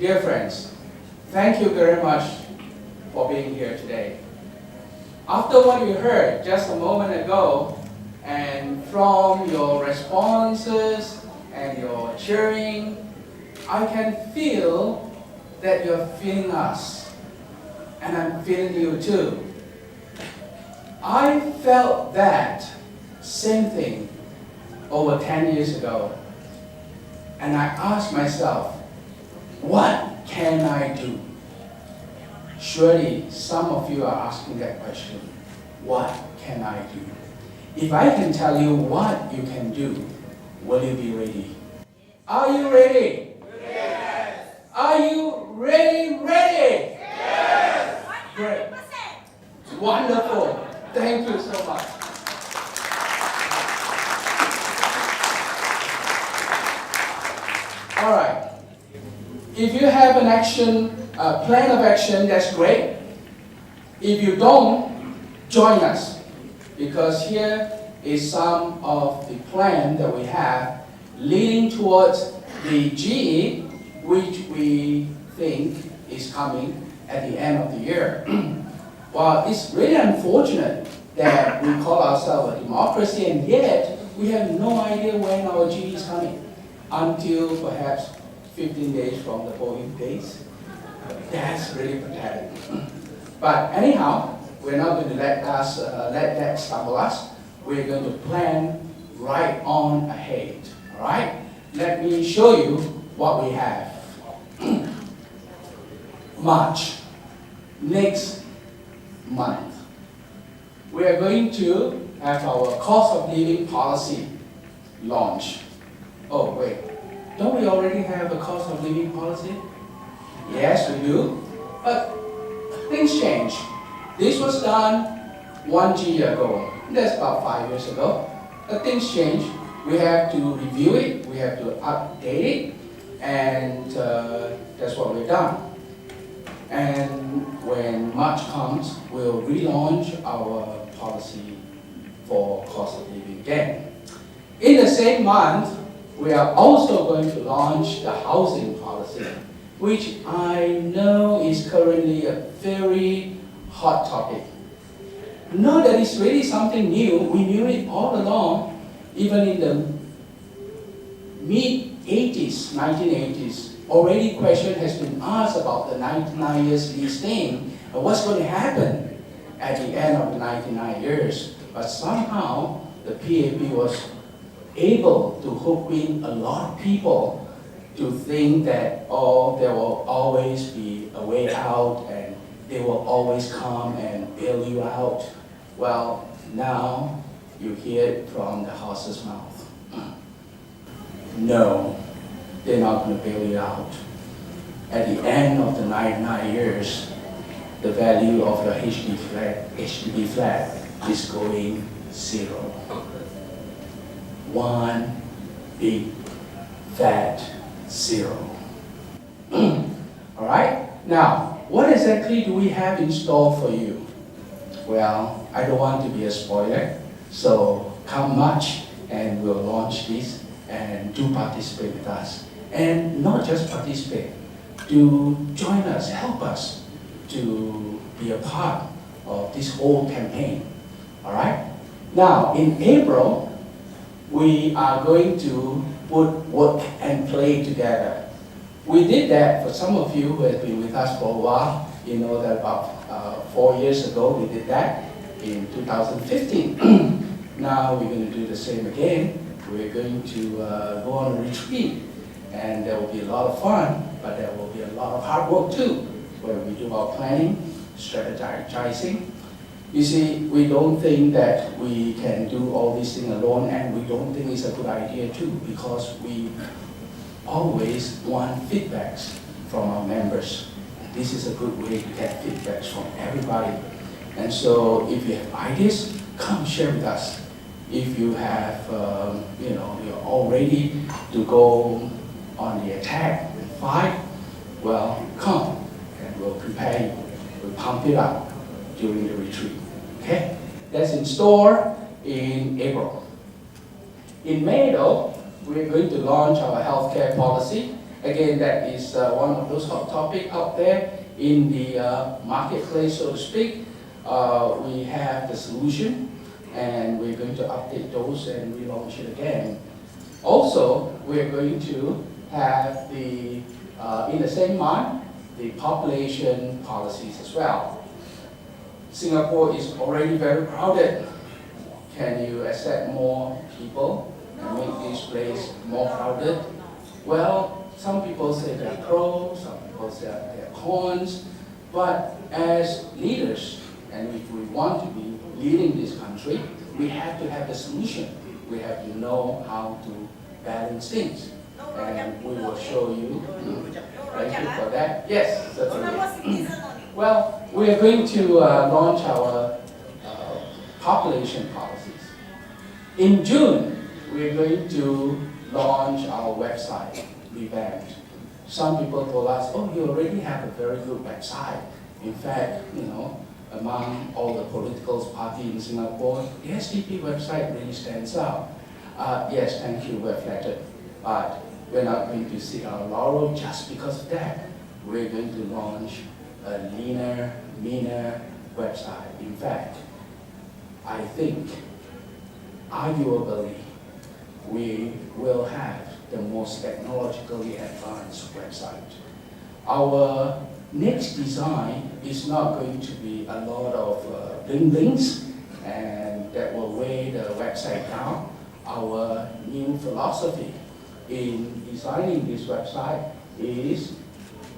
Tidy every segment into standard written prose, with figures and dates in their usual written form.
Dear friends, thank you very much for being here today. After what you heard just a moment ago, and from your responses and your cheering, I can feel that you're feeling us, and I'm feeling you too. I felt that same thing over 10 years ago, and I asked myself, what can I do? Surely some of you are asking that question. What can I do? If I can tell you what you can do, will you be ready? Are you ready? Yes. Are you ready? Yes. Great. Wonderful. Thank you so much. All right. If you have an plan of action, that's great. If you don't, join us, because here is some of the plan that we have leading towards the GE, which we think is coming at the end of the year. Well, it's really unfortunate that we call ourselves a democracy, and yet we have no idea when our GE is coming, until perhaps 15 days from the polling days. That's really pathetic. But anyhow, we're not going to let that stumble us. We're going to plan right on ahead. All right? Let me show you what we have. March, next month, we are going to have our cost of living policy launch. Oh, wait. Don't we already have a cost of living policy? Yes, we do. But things change. This was done 1 year ago. That's about 5 years ago. But things change. We have to review it. We have to update it. And that's what we've done. And when March comes, we'll relaunch our policy for cost of living again. In the same month, we are also going to launch the housing policy, which I know is currently a very hot topic. Not that it's really something new, we knew it all along, even in the mid-80s, 1980s. Already question has been asked about the 99 years lease thing, and what's going to happen at the end of the 99 years. But somehow, the PAP was able to hook in a lot of people to think that, oh, there will always be a way out and they will always come and bail you out. Well, now you hear it from the horse's mouth. No, they're not going to bail you out. At the end of the 99 years, the value of your HDB flat is going zero. One big fat zero. All right? Now, what exactly do we have in store for you? Well, I don't want to be a spoiler, so come March and we'll launch this, and do participate with us. And not just participate, do join us, help us to be a part of this whole campaign. All right? Now, in April, we are going to put work and play together. We did that for some of you who have been with us for a while. You know that about 4 years ago we did that in 2015. Now we're going to do the same again. We're going to go on a retreat, and there will be a lot of fun, but there will be a lot of hard work too, where we do our planning, strategizing. You see, we don't think that we can do all these things alone, and we don't think it's a good idea too, because we always want feedbacks from our members. This is a good way to get feedbacks from everybody. And so if you have ideas, come share with us. If you have, you're all ready to go on the attack and fight, well, come and we'll prepare you. We'll pump it up during the retreat. Okay? That's in store in April. In May, though, we're going to launch our healthcare policy, Again, that is one of those hot topics out there in the marketplace, so to speak. We have the solution, and we're going to update those and relaunch it again. Also, we're going to have in the same month, the population policies as well. Singapore is already very crowded. Can you accept more people and make this place more crowded? Well, some people say they're pros, some people say they're cons, but as leaders, and if we want to be leading this country, we have to have the solution. We have to know how to balance things. And we will show you. Thank you for that. Yes, certainly. Well, we are going to launch our population policies. In June, we are going to launch our website, revamped. Some people told us, oh, you already have a very good website. In fact, among all the political parties in Singapore, the SDP website really stands out. Yes, thank you, we're flattered. But we're not going to sit our laurel just because of that. We're going to launch a leaner, meaner website. In fact, I think, arguably, we will have the most technologically advanced website. Our next design is not going to be a lot of bling-blings and that will weigh the website down. Our new philosophy in designing this website is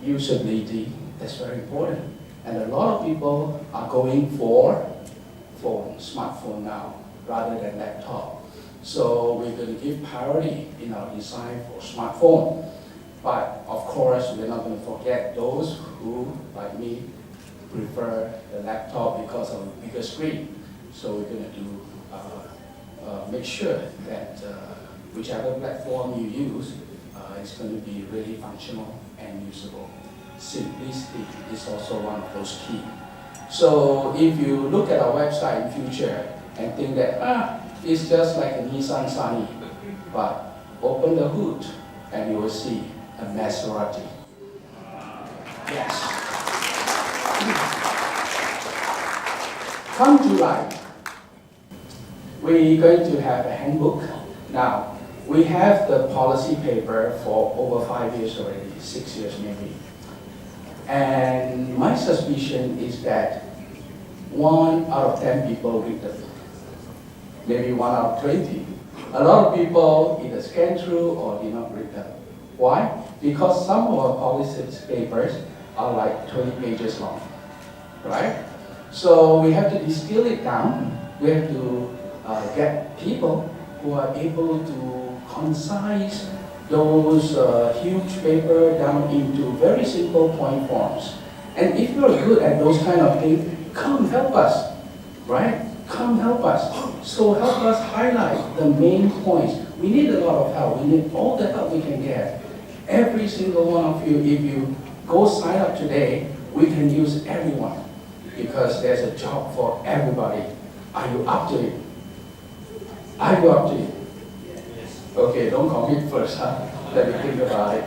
usability. That's very important. And a lot of people are going for phone, smartphone now, rather than laptop. So we're going to give priority in our design for smartphone. But of course, we're not going to forget those who, like me, prefer the laptop because of a bigger screen. So we're going to do make sure that whichever platform you use is going to be really functional and usable. Simplicity is also one of those key. So if you look at our website in future and think that, it's just like a Nissan Sunny, but open the hood and you will see a Maserati. Yes. Come July, we're going to have a handbook. Now, we have the policy paper for over 5 years already, 6 years maybe. And my suspicion is that 1 out of 10 people read them. Maybe 1 out of 20. A lot of people either scan through or did not read them. Why? Because some of our policy papers are like 20 pages long, right? So we have to distill it down. We have to get people who are able to concise those huge paper down into very simple point forms. And if you're good at those kind of things, come help us, right? Come help us. So help us highlight the main points. We need a lot of help. We need all the help we can get. Every single one of you, if you go sign up today, we can use everyone because there's a job for everybody. Are you up to it? Are you up to it? Okay, don't commit first, huh? Let me think about it.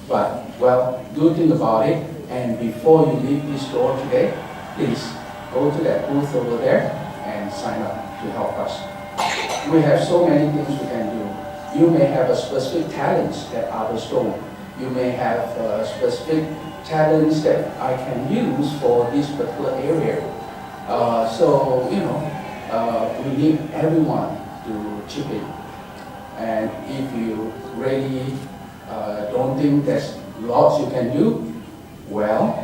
But, well, do think about it. And before you leave this door today, please go to that booth over there and sign up to help us. We have so many things we can do. You may have a specific talents that others don't. You may have specific talents that I can use for this particular area. We need everyone to chip in. And if you really don't think there's lots you can do, well,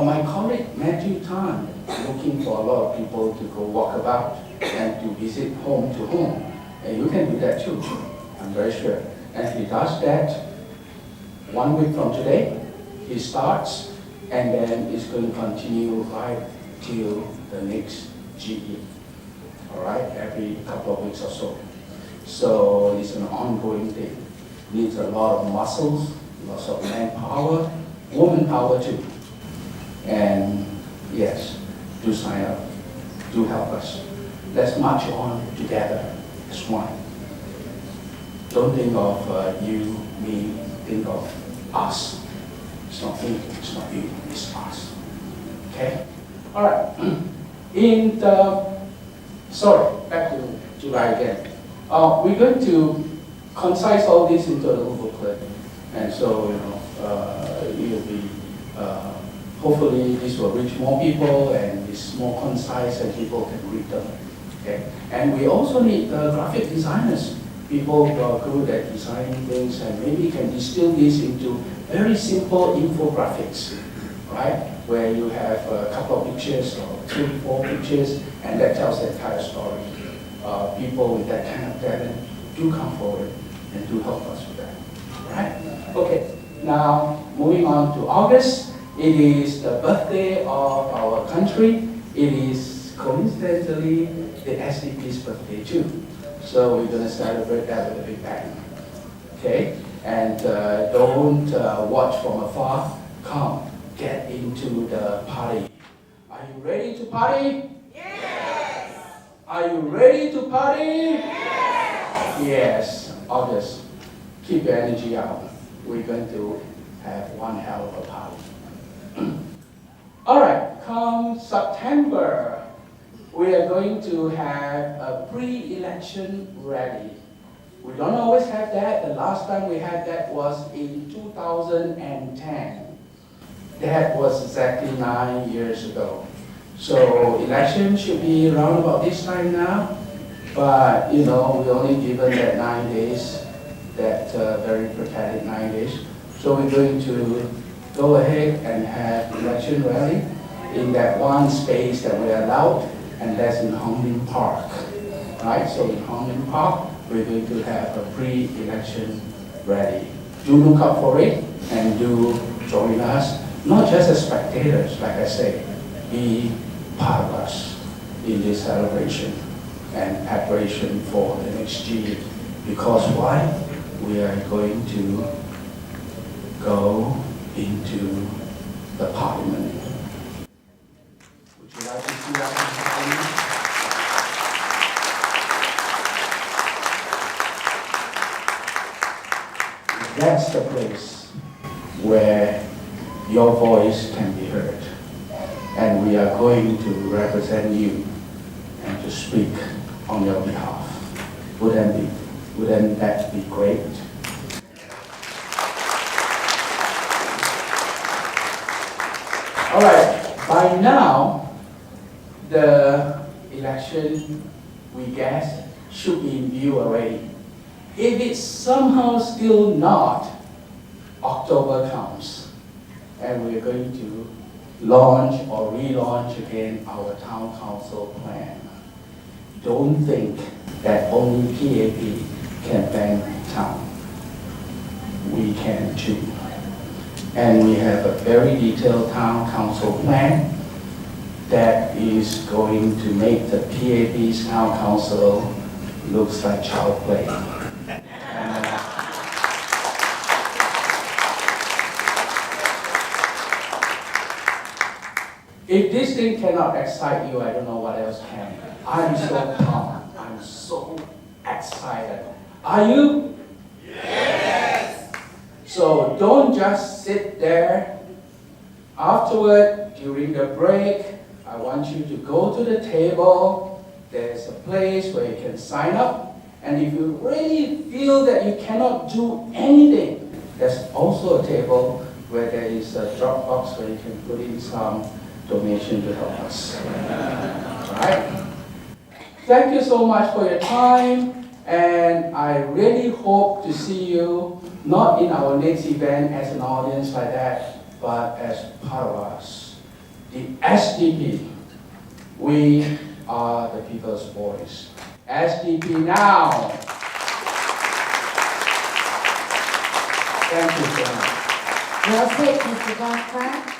my colleague Matthew Tan looking for a lot of people to go walk about and to visit home to home. And you can do that too, I'm very sure. And he does that 1 week from today. He starts and then it's going to continue right till the next GE. All right, every couple of weeks or so. So it's an ongoing thing. Needs a lot of muscles, lots of manpower, woman power too. And yes, do sign up, do help us. Let's march on together as one. Don't think of you, me, think of us. It's not me, it's not you, it's us. Okay? All right. Back to July again. We're going to concise all this into a little booklet. And so, you'll be, hopefully this will reach more people and it's more concise and people can read them. Okay? And we also need graphic designers, people who are good at designing things and maybe can distill this into very simple infographics, right? Where you have a couple of pictures or 3, 4 pictures and that tells the entire story. People with that kind of talent do come forward and do help us with that, right? Okay, now moving on to August. It is the birthday of our country. It is coincidentally the SDP's birthday too. So we're going to celebrate that with a big bang. Okay? And don't watch from afar. Come, get into the party. Are you ready to party? Yes. Are you ready to party? Yes. Yes. August, keep your energy out. We're going to have one hell of a party. All right, come September, we are going to have a pre-election rally. We don't always have that. The last time we had that was in 2010. That was exactly 9 years ago. So election should be around about this time now. But, we only given that 9 days, that very pathetic 9 days. So we're going to go ahead and have election rally in that one space that we're allowed, and that's in Hong Lim Park, right? So in Hong Lim Park, we're going to have a pre-election rally. Do look out for it and do join us, not just as spectators, like I say, be part of us in this celebration and preparation for the next year. Because why? We are going to go into the parliament. Would you like to see us in parliament? That's the place where your voice can be heard. And we are going to represent you and to speak on your behalf. Wouldn't that be great? All right, by now, the election, we guess, should be in view already. If it's somehow still not, October comes, and we're going to launch or relaunch again our town council plan. Don't think that only PAP can plan town. We can too. And we have a very detailed town council plan that is going to make the PAP's town council looks like child play. If this thing cannot excite you, I don't know what else can. I'm so pumped. I'm so excited. Are you? Yes. So don't just sit there. Afterward, during the break, I want you to go to the table. There's a place where you can sign up. And if you really feel that you cannot do anything, there's also a table where there is a drop box where you can put in some donation to help us. Right? Thank you so much for your time, and I really hope to see you not in our next event as an audience like that, but as part of us. The SDP, we are the people's voice. SDP now. Thank you so much. Well said, Mr. Gongka.